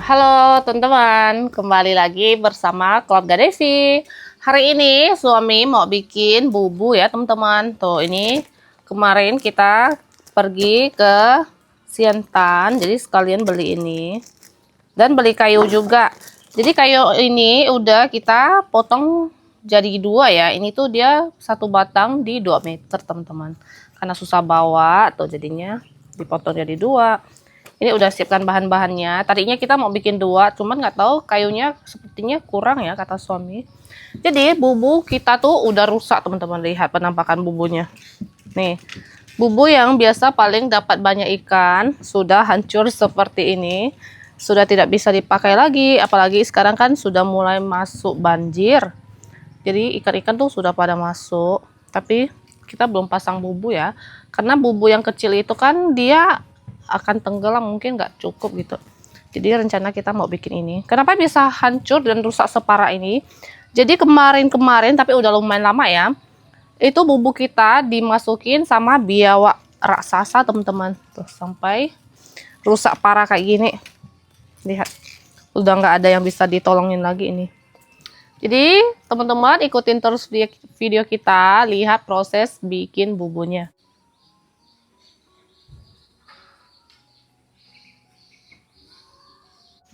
Halo teman-teman, kembali lagi bersama Keluarga Devi. Hari ini suami mau bikin bumbu ya teman-teman. Tuh ini kemarin kita pergi ke Siantan, jadi sekalian beli ini. Dan beli kayu juga. Jadi kayu ini udah kita potong jadi dua ya. Ini tuh dia satu batang di 2 meter teman-teman. Karena susah bawa tuh jadinya dipotong jadi dua. Ini udah siapkan bahan-bahannya. Tadinya kita mau bikin dua, cuman nggak tahu kayunya sepertinya kurang ya kata suami. Jadi bumbu kita tuh udah rusak teman-teman. Lihat penampakan bumbunya. Nih, bumbu yang biasa paling dapat banyak ikan sudah hancur seperti ini. Sudah tidak bisa dipakai lagi. Apalagi sekarang kan sudah mulai masuk banjir. Jadi ikan-ikan tuh sudah pada masuk. Tapi kita belum pasang bumbu ya. Karena bumbu yang kecil itu kan dia akan tenggelam, mungkin nggak cukup gitu. Jadi rencana kita mau bikin ini. Kenapa bisa hancur dan rusak separah ini? Jadi kemarin tapi udah lumayan lama ya. Itu bumbu kita dimasukin sama biawak raksasa teman-teman. Tuh sampai rusak parah kayak gini. Lihat. Udah nggak ada yang bisa ditolongin lagi ini. Jadi teman-teman ikutin terus video kita, lihat proses bikin bumbunya.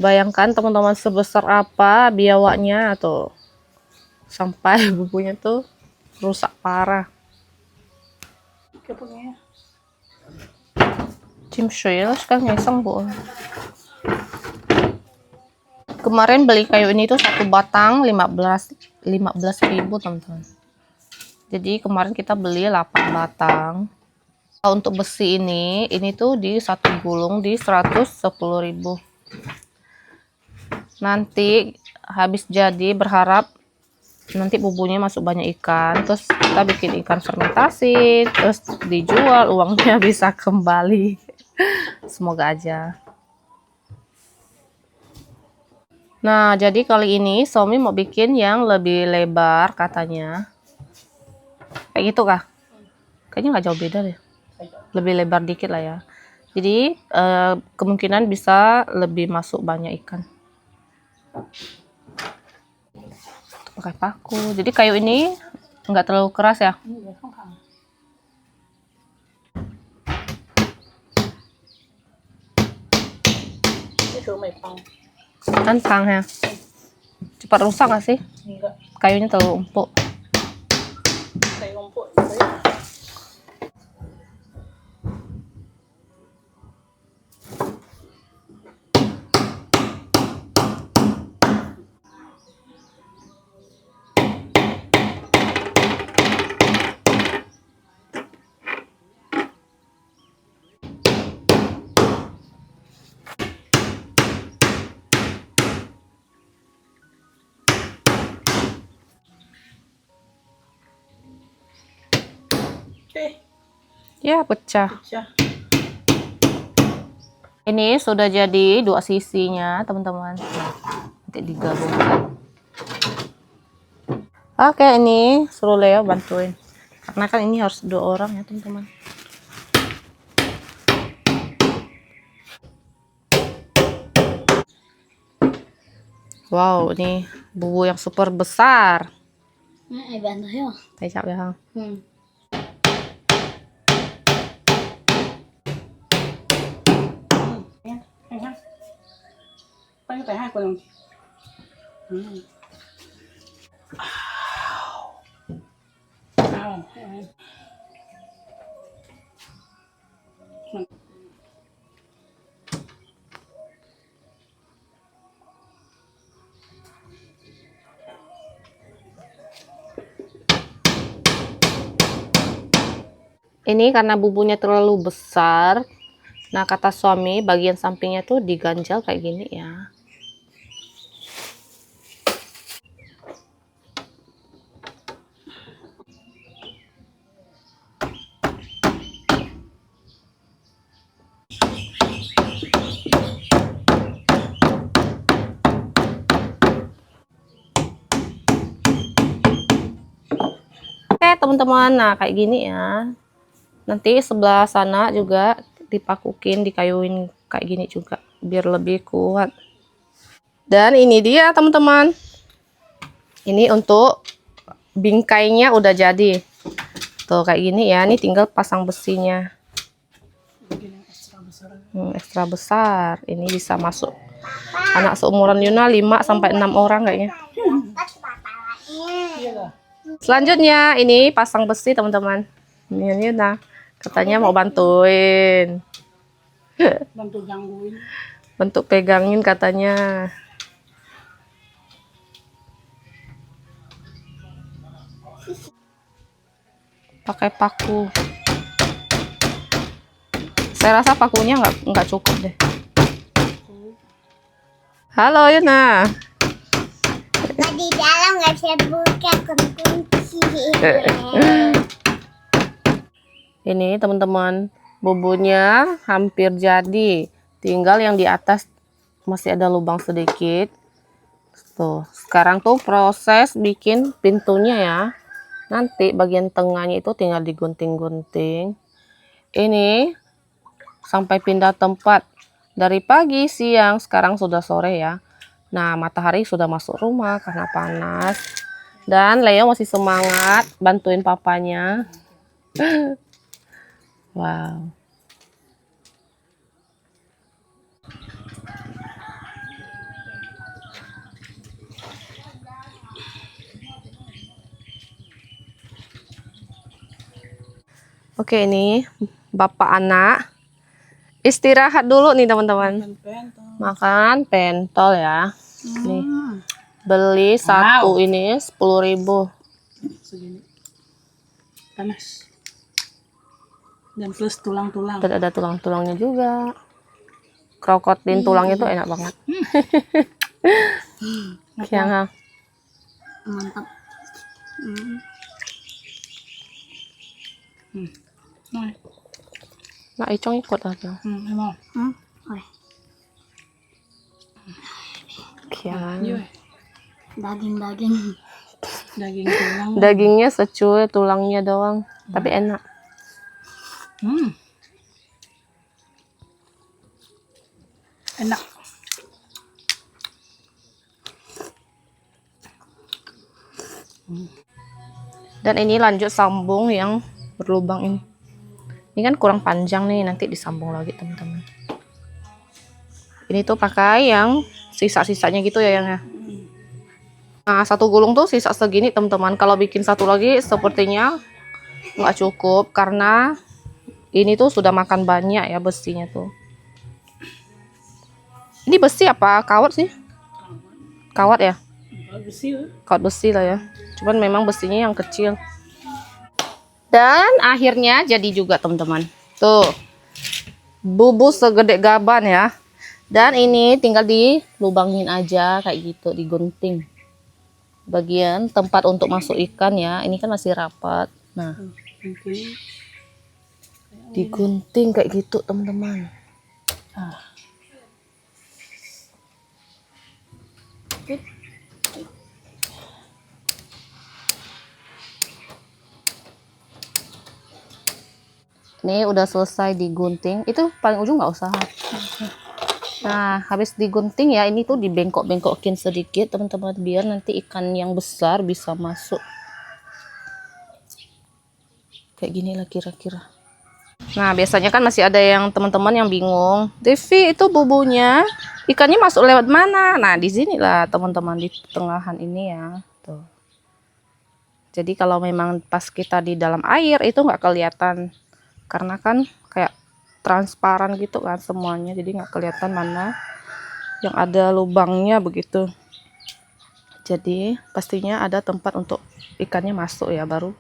Bayangkan teman-teman sebesar apa biawaknya atau sampai bumbunya tuh rusak parah. Cimshoy kan ngeseng bu. Kemarin beli kayu ini tuh satu batang 15.000 teman-teman. Jadi kemarin kita beli 8 batang. Untuk besi ini tuh di satu gulung di 110.000. Nanti habis jadi berharap nanti bumbunya masuk banyak ikan, terus kita bikin ikan fermentasi, terus dijual uangnya bisa kembali. Semoga aja. Nah jadi kali ini suami mau bikin yang lebih lebar katanya. Kayak gitu kah? Kayaknya nggak jauh beda deh, lebih lebar dikit lah ya. Jadi kemungkinan bisa lebih masuk banyak ikan. Pakai paku, jadi kayu ini nggak terlalu keras ya. Tantang ya, cepat rusak nggak sih? Kayunya terlalu empuk. Ya pecah. Ini sudah jadi dua sisinya teman-teman. Nanti digabungkan. Oke ini suruh Leo bantuin. Karena kan ini harus 2 orang ya teman-teman. Wow ini bumbu yang super besar. Kecap ya. Ini karena bumbunya terlalu besar. Nah kata suami bagian sampingnya tuh diganjal kayak gini ya. Oke teman-teman, nah kayak gini ya. Nanti sebelah sana juga dipakukin, dikayuin kayak gini juga biar lebih kuat. Dan ini dia teman-teman. Ini untuk bingkainya udah jadi. Tuh kayak gini ya. Ini tinggal pasang besinya. Ekstra besar. Ini bisa masuk anak seumuran Yuna 5 sampai 6 orang kayaknya. Selanjutnya ini pasang besi teman-teman. Ini Yuna katanya mau bantuin. Bantu gangguin. Bentuk pegangin katanya. Pakai paku. Saya rasa pakunya nggak cukup deh. Halo Yuna. Di dalam nggak bisa buka kunci. Ini teman-teman, bubunya hampir jadi. Tinggal yang di atas masih ada lubang sedikit. Tuh, sekarang tuh proses bikin pintunya ya. Nanti bagian tengahnya itu tinggal digunting-gunting. Ini sampai pindah tempat. Dari pagi, siang, sekarang sudah sore ya. Nah, matahari sudah masuk rumah karena panas. Dan Leo masih semangat bantuin papanya. Wow. Oke, ini bapak anak istirahat dulu nih teman-teman. Makan pentol ya. Nih, beli satu ini 10.000. Segini. Panas. Dan plus tulang-tulang. Dan ada tulang-tulangnya juga. Krokotin tulangnya tuh enak banget. Yang Mantap. nah Icong ikut aja. Emang. Kian. Daging-daging. Daging tulang. Dagingnya secuil, tulangnya doang. Tapi enak. Enak. Dan ini lanjut sambung yang berlubang ini. Ini kan kurang panjang nih, nanti disambung lagi teman-teman. Ini tuh pakai yang sisa-sisanya gitu ya yang ya. Nah, satu gulung tuh sisa segini teman-teman. Kalau bikin satu lagi sepertinya nggak cukup karena ini tuh sudah makan banyak ya besinya tuh. Ini besi apa kawat sih? Kawat ya? Besi ya. Kawat besi lah ya. Cuman memang besinya yang kecil. Dan akhirnya jadi juga teman-teman. Tuh. Bubu segede gaban ya. Dan ini tinggal dilubangin aja kayak gitu, digunting. Bagian tempat untuk masuk ikan ya. Ini kan masih rapat. Nah, digunting kayak gitu teman-teman. Ini udah selesai digunting. Itu paling ujung nggak usah. Nah, habis digunting ya, ini tuh dibengkok-bengkokin sedikit teman-teman biar nanti ikan yang besar bisa masuk. Kayak gini lah kira-kira. Nah, biasanya kan masih ada yang teman-teman yang bingung. Devi, itu bubunya ikannya masuk lewat mana? Nah, di sini lah teman-teman, di tengahan ini ya. Tuh. Jadi kalau memang pas kita di dalam air itu nggak kelihatan. Karena kan kayak transparan gitu kan semuanya, jadi nggak kelihatan mana yang ada lubangnya begitu. Jadi pastinya ada tempat untuk ikannya masuk ya, baru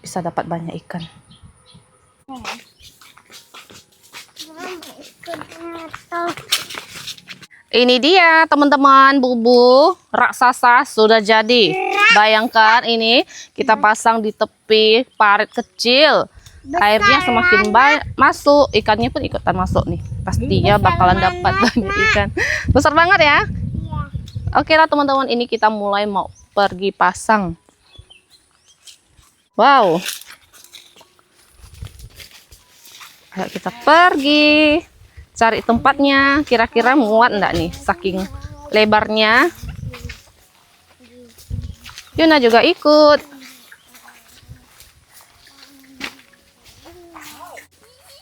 bisa dapat banyak ikan. Ini dia teman-teman, bubu raksasa sudah jadi. Bayangkan ini kita pasang di tepi parit kecil. Airnya semakin masuk, ikannya pun ikutan masuk nih. Pastinya bakalan dapat banyak ikan. Besar banget ya. Oke lah teman-teman, ini kita mulai mau pergi pasang. Wow. Ayo kita pergi cari tempatnya. Kira-kira muat enggak nih? Saking lebarnya. Yuna juga ikut.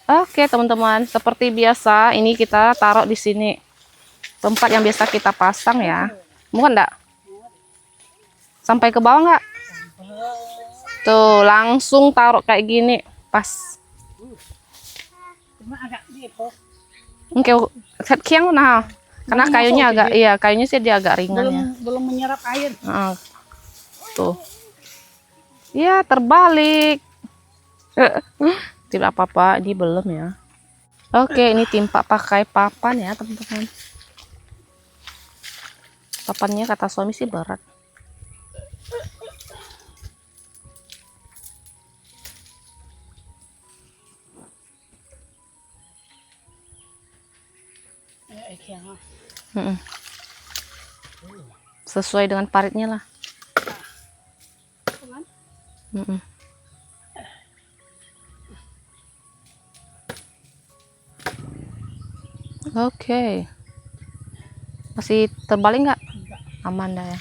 Oke teman-teman, seperti biasa ini kita taruh di sini. Tempat yang biasa kita pasang ya. Bukan enggak? Sampai ke bawah enggak? Tuh, langsung taruh kayak gini. Pas. Cuma agak gitu. Oke, set kiang nah. Karena kayunya agak, iya kayunya sih dia agak ringan ya. Belum menyerap air. Tuh. Ya, terbalik. Tidak apa-apa, ini belum ya. Oke, ini timpa pakai papan ya, teman-teman. Papannya kata suami sih berat. Sesuai dengan paritnya lah. Oke. Masih terbalik nggak? Aman dah ya.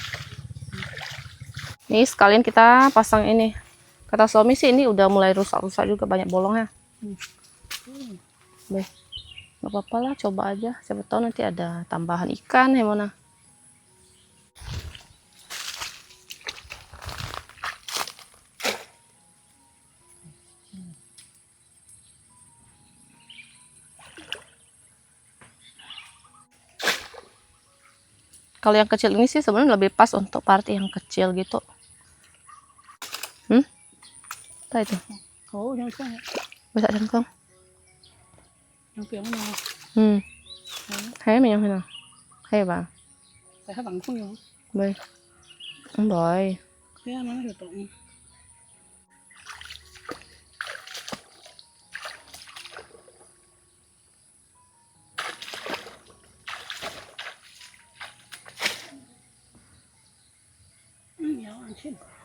Nih sekalian kita pasang ini. Kata suami sih ini udah mulai rusak-rusak juga, banyak bolongnya. Deh. Nggak apa-apa lah, coba aja. Siapa tahu nanti ada tambahan ikan ya Mona. Kalau yang kecil ini sih sebenarnya lebih pas untuk party yang kecil gitu. Apa itu? Oh, yang itu. Bisa jangkung. Yang itu yang mana? Hay mình không nào? Hay bà. Saya bằng không ya. Đây. Không rồi. Cái nó là tụng.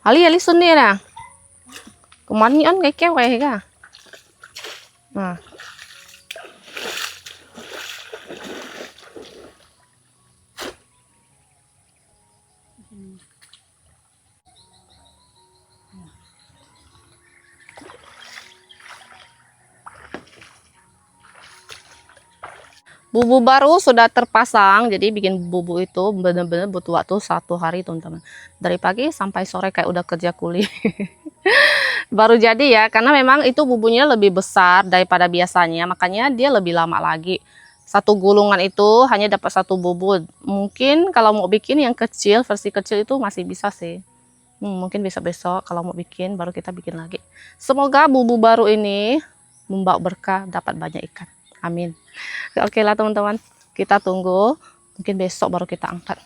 Ali Ali sun dia dah. Kemarin ni on cái kéo vậy cả. Nah. Bubu baru sudah terpasang, jadi bikin bubu itu benar-benar butuh waktu 1 hari teman-teman. Dari pagi sampai sore kayak udah kerja kuli. Baru jadi ya, karena memang itu bubunya lebih besar daripada biasanya, makanya dia lebih lama lagi. Satu gulungan itu hanya dapat 1 bubu. Mungkin kalau mau bikin yang kecil, versi kecil itu masih bisa sih. Mungkin bisa besok kalau mau bikin, baru kita bikin lagi. Semoga bubu baru ini membawa berkah, dapat banyak ikan. Amin. Oke lah teman-teman, kita tunggu. Mungkin besok baru kita angkat.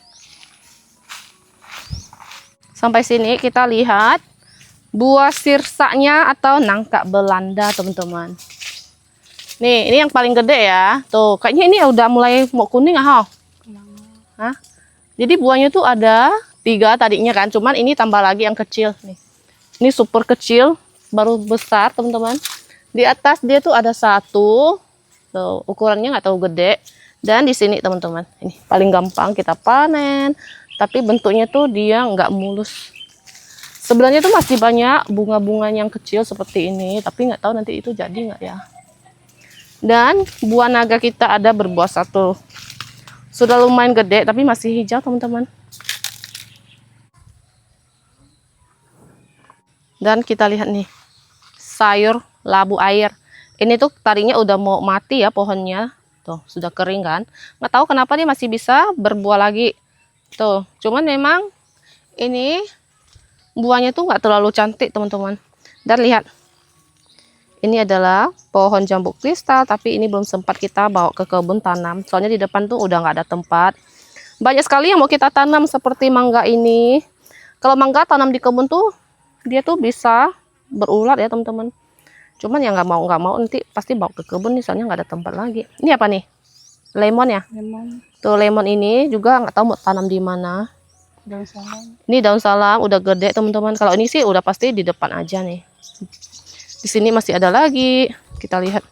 Sampai sini kita lihat buah sirsaknya atau nangka Belanda teman-teman. Nih, ini yang paling gede ya. Tuh, kayaknya ini udah mulai mau kuning ah. Hah? Jadi buahnya tuh ada 3 tadinya kan, cuman ini tambah lagi yang kecil nih. Ini super kecil, baru besar teman-teman. Di atas dia tuh ada 1. Tuh, ukurannya nggak tahu gede. Dan di sini teman-teman, ini paling gampang kita panen. Tapi bentuknya tuh dia nggak mulus. Sebenarnya tuh masih banyak bunga-bunga yang kecil seperti ini. Tapi nggak tahu nanti itu jadi nggak ya. Dan buah naga kita ada berbuah 1. Sudah lumayan gede tapi masih hijau teman-teman. Dan kita lihat nih, sayur labu air. Ini tuh tadinya udah mau mati ya pohonnya. Tuh, sudah kering kan. Nggak tahu kenapa dia masih bisa berbuah lagi. Tuh, cuman memang ini buahnya tuh nggak terlalu cantik teman-teman. Dan lihat, ini adalah pohon jambu kristal, tapi ini belum sempat kita bawa ke kebun tanam. Soalnya di depan tuh udah nggak ada tempat. Banyak sekali yang mau kita tanam seperti mangga ini. Kalau mangga tanam di kebun tuh, dia tuh bisa berulat ya teman-teman. Cuman yang nggak mau nanti pasti bawa ke kebun nih, soalnya nggak ada tempat lagi. Ini apa nih? Lemon ya? Lemon. Tuh lemon ini juga nggak tahu mau tanam di mana. Daun salam. Ini daun salam udah gede teman-teman. Kalau ini sih udah pasti di depan aja nih. Di sini masih ada lagi. Kita lihat.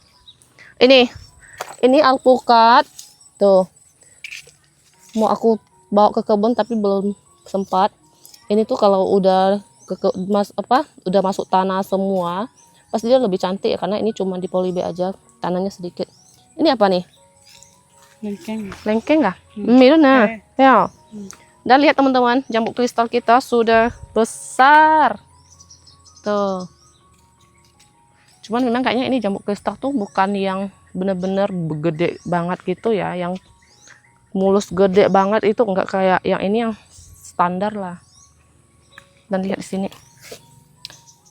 Ini alpukat. Tuh. Mau aku bawa ke kebun tapi belum sempat. Ini tuh kalau udah udah masuk tanah semua, pasti dia lebih cantik ya, karena ini cuma di polybag aja, tanahnya sedikit. Ini apa nih? Lengkeng. Lengkeng nggak? Itu nah, ya. Dan lihat teman-teman, jambu kristal kita sudah besar. Tuh. Cuman memang kayaknya ini jambu kristal tuh bukan yang bener-bener gede banget gitu ya, yang mulus gede banget itu enggak, kayak yang ini yang standar lah. Dan lihat di sini.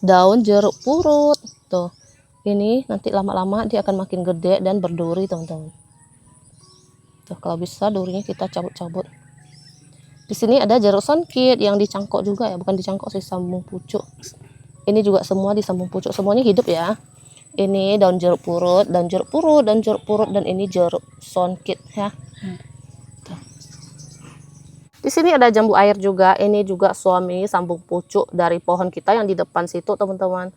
Daun jeruk purut. Tuh. Ini nanti lama-lama dia akan makin gede dan berduri, teman-teman. Tuh, kalau bisa durinya kita cabut-cabut. Di sini ada jeruk songkit yang dicangkok juga ya, bukan dicangkok sih, sambung pucuk. Ini juga semua disambung pucuk, semuanya hidup ya. Ini daun jeruk purut, dan jeruk purut, dan jeruk purut, dan ini jeruk songkit ya. Tuh. Di sini ada jambu air juga, ini juga suami sambung pucuk dari pohon kita yang di depan situ, teman-teman.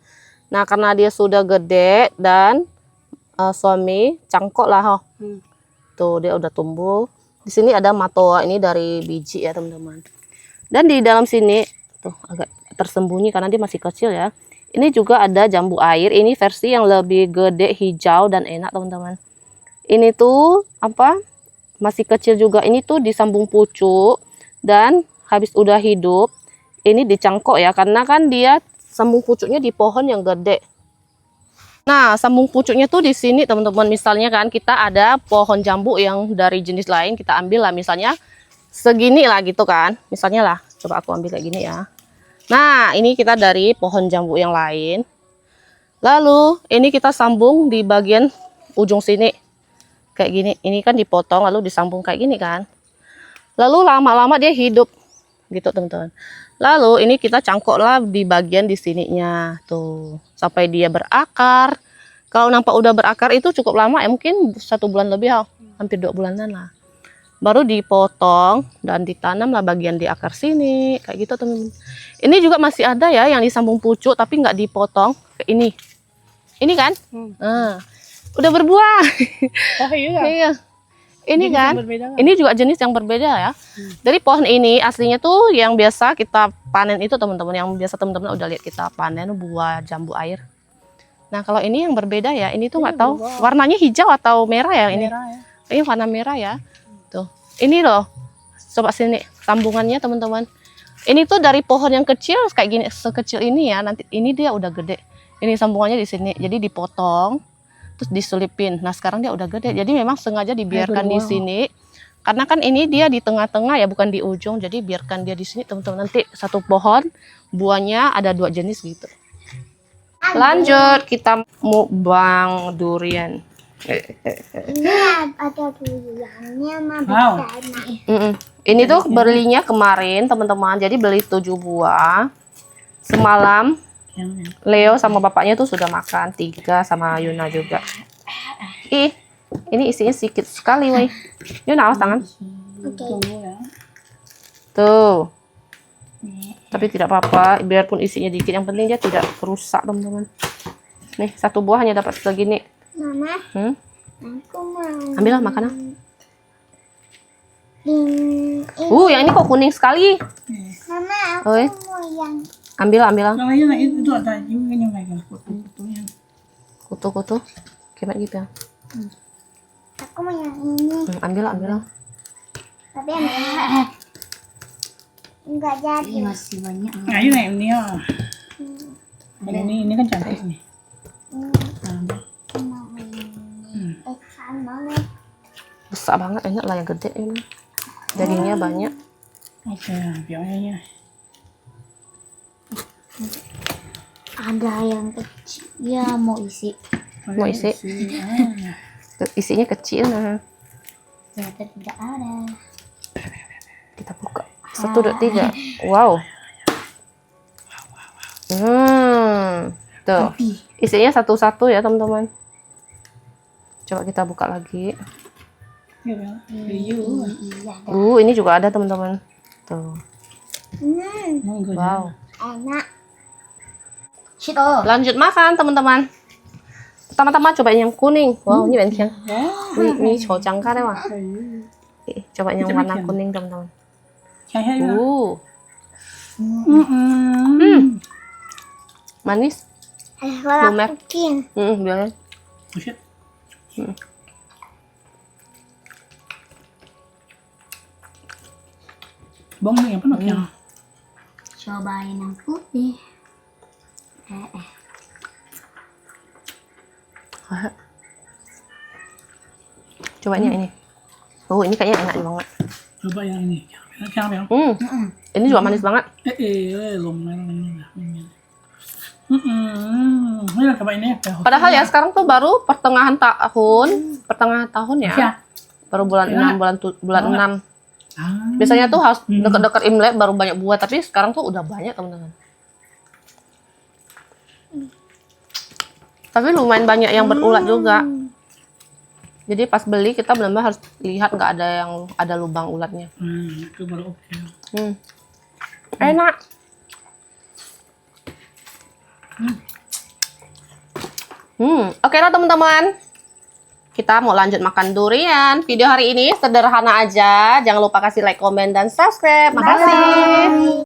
Nah, karena dia sudah gede dan suami cangkok lah, tuh dia udah tumbuh. Di sini ada matoa, ini dari biji ya teman-teman. Dan di dalam sini tuh agak tersembunyi karena dia masih kecil ya. Ini juga ada jambu air, ini versi yang lebih gede, hijau dan enak teman-teman. Ini tuh apa? Masih kecil juga. Ini tuh disambung pucuk dan habis udah hidup ini dicangkok ya, karena kan dia sambung pucuknya di pohon yang gede. Nah, sambung pucuknya tuh di sini teman-teman. Misalnya kan kita ada pohon jambu yang dari jenis lain, kita ambil lah misalnya segini lah gitu kan. Misalnya lah, coba aku ambil kayak gini ya. Nah, ini kita dari pohon jambu yang lain. Lalu ini kita sambung di bagian ujung sini. Kayak gini. Ini kan dipotong lalu disambung kayak gini kan. Lalu lama-lama dia hidup gitu teman-teman. Lalu ini kita cangkoklah di bagian di sininya tuh sampai dia berakar. Kalau nampak udah berakar itu cukup lama ya, mungkin 1 bulan lebih ya, hampir 2 bulanan lah. Baru dipotong dan ditanam lah bagian di akar sini kayak gitu teman-teman. Ini juga masih ada ya yang disambung pucuk tapi nggak dipotong kayak ini. Ini kan? Nah, udah berbuah. Oh iya. Iya. Ini Jenis kan, yang berbeda kan? ini juga jenis yang berbeda ya. Dari pohon ini aslinya tuh yang biasa kita panen itu teman-teman, yang biasa teman-teman udah lihat kita panen buah jambu air. Nah kalau ini yang berbeda ya, ini tuh nggak tahu warnanya hijau atau merah ya ini. Merah ya. Ini warna merah ya. Tuh, ini loh, coba sini sambungannya teman-teman. Ini tuh dari pohon yang kecil kayak gini, sekecil ini ya. Nanti ini dia udah gede. Ini sambungannya di sini, jadi dipotong. Terus diselipin. Nah sekarang dia udah gede, jadi memang sengaja dibiarkan di sini karena kan ini dia di tengah-tengah ya, bukan di ujung, jadi biarkan dia di sini teman-teman. Nanti satu pohon buahnya ada 2 jenis gitu. Lanjut kita mukbang durian. Ini ada duriannya mah Wow. besar. Ini tuh belinya kemarin teman-teman, jadi beli 7 buah. Semalam Leo sama bapaknya tuh sudah makan 3 sama Yuna juga. Ih, ini isinya sedikit sekali, woi. Yuna, awas tangan. Tunggu ya. Tuh. Tapi tidak apa-apa, biarpun isinya dikit, yang penting dia tidak rusak, teman-teman. Nih, 1 buah hanya dapat segini. Mama, aku mau. Ambillah makanan. Ini. Yang ini kok kuning sekali. Mama, aku Oi. mau yang Ambil. Namanya itu ada juga yang kayak kutu-kutunya. Kutu-kutu. Kayak gitu ya. aku mau yang ini. Ambil. Tapi yang enggak jadi. Masih banyak. Nah, ini ya. Ini kan cantik nih. Mau ini. Sama nih. Besar banget, enak lah yang gede ini. Dagingnya banyak. Oke, biarnya ya. Ada yang kecil. Ya mau isi. Mau isi? Isinya kecil nah. Ternyata tidak ada. Kita buka. 1, 2, 3. Wow. Tuh. Isinya satu-satu ya teman-teman. Coba kita buka lagi. Iya. Ini juga ada teman-teman. Tuh. Wow. Enak. Shito. Lanjut makan teman-teman. Pertama-tama coba yang kuning. Wow, ini banyak. Ini cocang kan ya, Wak? Coba yang warna kuning teman-teman. Saya ya. Manis. Kalau Lumer. bikin. Biarin. Buset. Bong nih apa ya? Cobain yang putih. Coba ini. Oh, ini kayaknya enak banget. Coba yang ini. Yang yang. Ini juga manis banget. Lumayan ini. Ini coba ini. Padahal ya sekarang tuh baru pertengahan tahun ya. Ya. Baru bulan 6, bulan 6. Ah. Biasanya tuh harus deket-deket Imlek baru banyak buah, tapi sekarang tuh udah banyak, teman-teman. Tapi lumayan banyak yang berulat juga. Jadi pas beli kita benar-benar harus lihat nggak ada lubang ulatnya. Itu baru oke. Enak. Oke lah teman-teman. Kita mau lanjut makan durian. Video hari ini sederhana aja. Jangan lupa kasih like, komen, dan subscribe. Makasih.